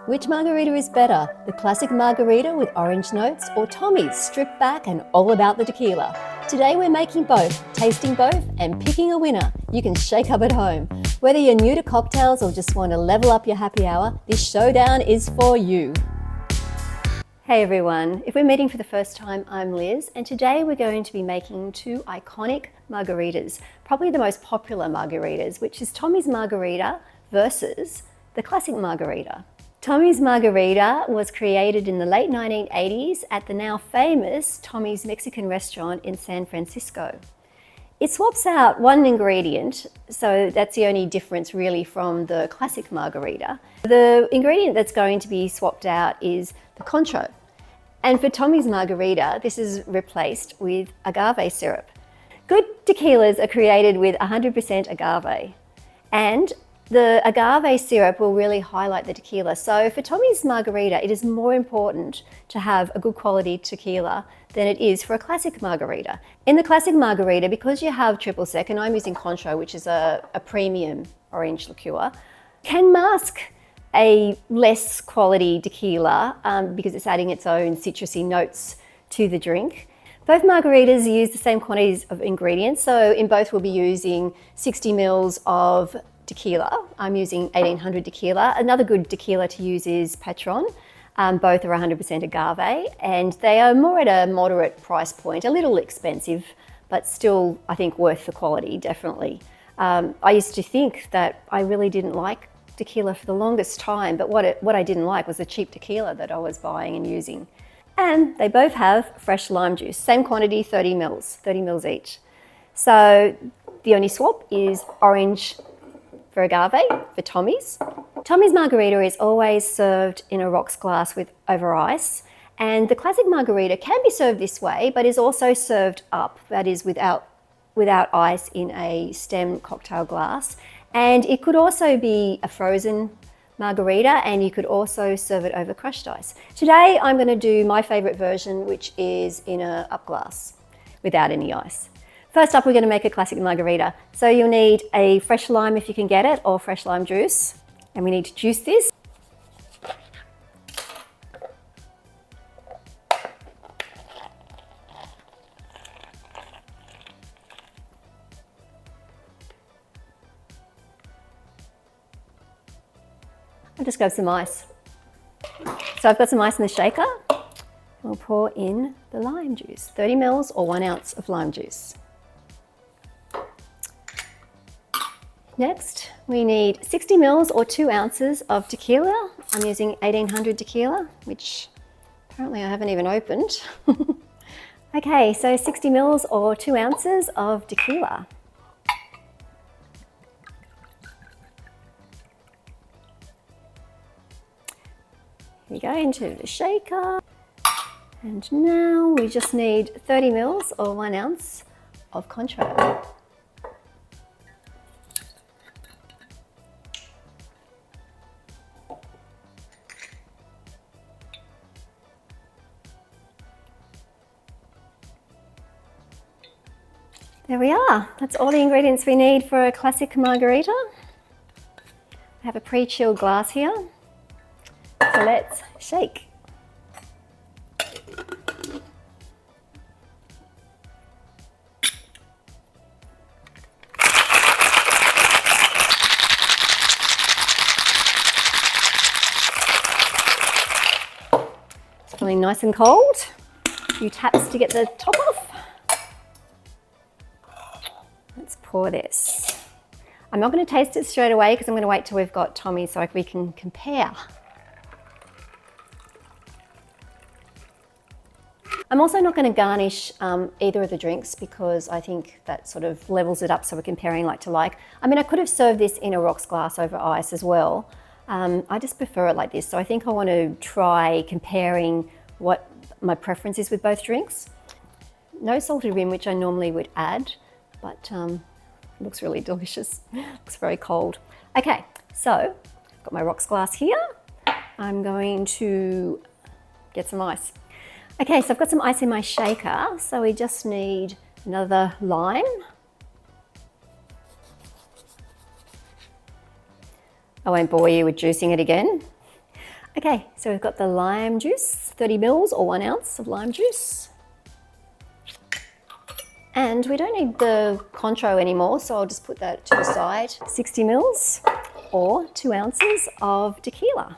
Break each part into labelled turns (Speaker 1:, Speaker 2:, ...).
Speaker 1: Which margarita is better, the classic margarita with orange notes or Tommy's stripped back and all about the tequila? Today we're making both, tasting both and picking a winner you can shake up at home. Whether you're new to cocktails or just want to level up your happy hour, this showdown is for you. Hey everyone, if we're meeting for the first time, I'm Liz, and today we're going to be making two iconic margaritas, probably the most popular margaritas, which is Tommy's Margarita versus the classic margarita. Tommy's Margarita was created in the late 1980s at the now famous Tommy's Mexican restaurant in San Francisco. It swaps out one ingredient, so that's the only difference really from the classic margarita. The ingredient that's going to be swapped out is the Cointreau. And for Tommy's Margarita, this is replaced with agave syrup. Good tequilas are created with 100% agave, and the agave syrup will really highlight the tequila. So for Tommy's Margarita, it is more important to have a good quality tequila than it is for a classic margarita. In the classic margarita, because you have triple sec, and I'm using Cointreau, which is a premium orange liqueur, can mask a less quality tequila because it's adding its own citrusy notes to the drink. Both margaritas use the same quantities of ingredients, so in both we'll be using 60 mils of tequila. I'm using 1800 tequila. Another good tequila to use is Patron. Both are 100% agave, and they are more at a moderate price point, a little expensive, but still I think worth the quality, definitely. I used to think that I really didn't like tequila for the longest time, but what I didn't like was the cheap tequila that I was buying and using. And they both have fresh lime juice, same quantity, 30 mils each. So the only swap is orange for agave for Tommy's. Tommy's Margarita is always served in a rocks glass with over ice, and the classic margarita can be served this way, but is also served up, that is without ice, in a stem cocktail glass. And it could also be a frozen margarita, and you could also serve it over crushed ice. Today I'm going to do my favorite version, which is in a up glass without any ice. First up, we're going to make a classic margarita. So you'll need a fresh lime if you can get it, or fresh lime juice. And we need to juice this. I'll just grab some ice. So I've got some ice in the shaker. We'll pour in the lime juice, 30 mils or 1 ounce of lime juice. Next, we need 60 mils or 2 ounces of tequila. I'm using 1800 tequila, which apparently I haven't even opened. Okay, so 60 mils or 2 ounces of tequila. Here we go, into the shaker. And now we just need 30 mils or 1 ounce of Cointreau. There we are. That's all the ingredients we need for a classic margarita. I have a pre-chilled glass here. So let's shake. It's feeling nice and cold. A few taps to get the top off. Let's pour this. I'm not going to taste it straight away because I'm going to wait till we've got Tommy so we can compare. I'm also not going to garnish either of the drinks because I think that sort of levels it up so we're comparing like to like. I mean, I could have served this in a rocks glass over ice as well. I just prefer it like this. So I think I want to try comparing what my preference is with both drinks. No salted rim, which I normally would add, but it looks really delicious. Looks very cold. Okay, so I've got my rocks glass here. I'm going to get some ice. Okay, so I've got some ice in my shaker, so we just need another lime. I won't bore you with juicing it again. Okay, so we've got the lime juice, 30 mils or 1 ounce of lime juice. And we don't need the Cointreau anymore, so I'll just put that to the side. 60 mils or 2 ounces of tequila.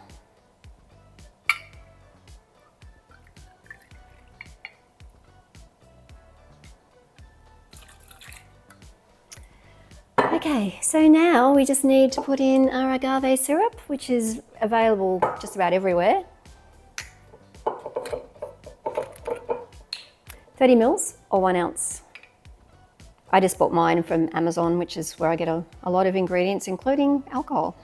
Speaker 1: Okay, so now we just need to put in our agave syrup, which is available just about everywhere. 30 mils or 1 ounce. I just bought mine from Amazon, which is where I get a lot of ingredients, including alcohol.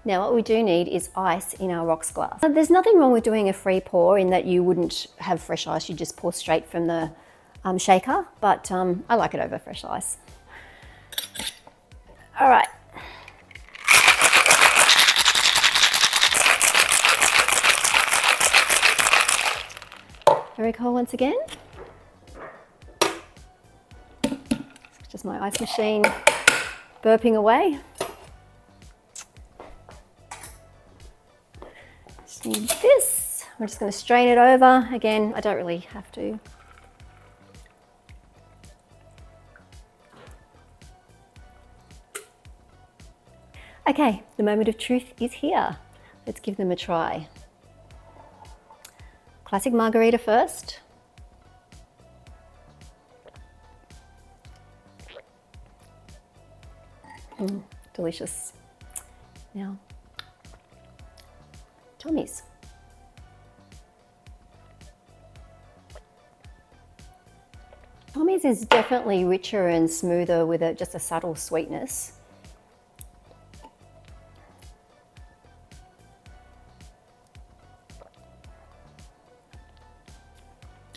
Speaker 1: Now what we do need is ice in our rocks glass. There's nothing wrong with doing a free pour in that you wouldn't have fresh ice, you just pour straight from the shaker, but I like it over fresh ice. All right. Very cold once again. It's just my ice machine burping away. Just need this. I'm just going to strain it over. Again, I don't really have to. Okay, the moment of truth is here. Let's give them a try. Classic margarita first. Delicious. Now, Tommy's. Tommy's is definitely richer and smoother with just a subtle sweetness.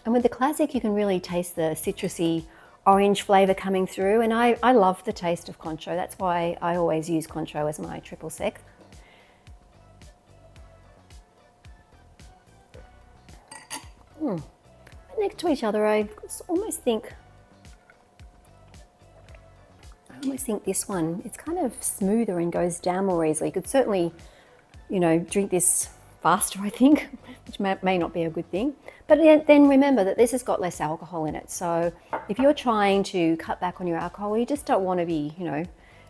Speaker 1: And with the classic, you can really taste the citrusy orange flavour coming through. And I love the taste of Cointreau. That's why I always use Cointreau as my triple sec. Next to each other, I almost think this one, it's kind of smoother and goes down more easily. You could certainly, drink this faster, I think, which may not be a good thing. But then remember that this has got less alcohol in it. So if you're trying to cut back on your alcohol, you just don't want to be,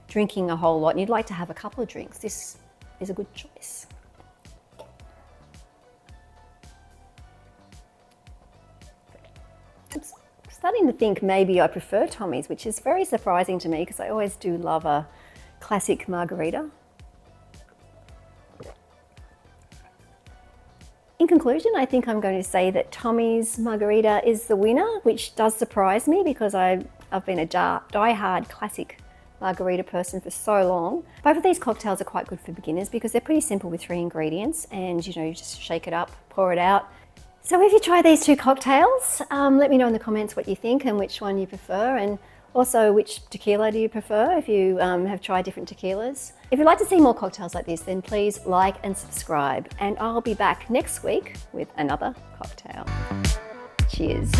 Speaker 1: drinking a whole lot and you'd like to have a couple of drinks, this is a good choice. I'm starting to think maybe I prefer Tommy's, which is very surprising to me because I always do love a classic margarita. In conclusion, I think I'm going to say that Tommy's Margarita is the winner, which does surprise me because I've been a die-hard classic margarita person for so long. Both of these cocktails are quite good for beginners because they're pretty simple with 3 ingredients and you just shake it up, pour it out. So if you try these 2 cocktails, let me know in the comments what you think and which one you prefer, and also which tequila do you prefer if you have tried different tequilas. If you'd like to see more cocktails like this, then please like and subscribe, and I'll be back next week with another cocktail. Cheers.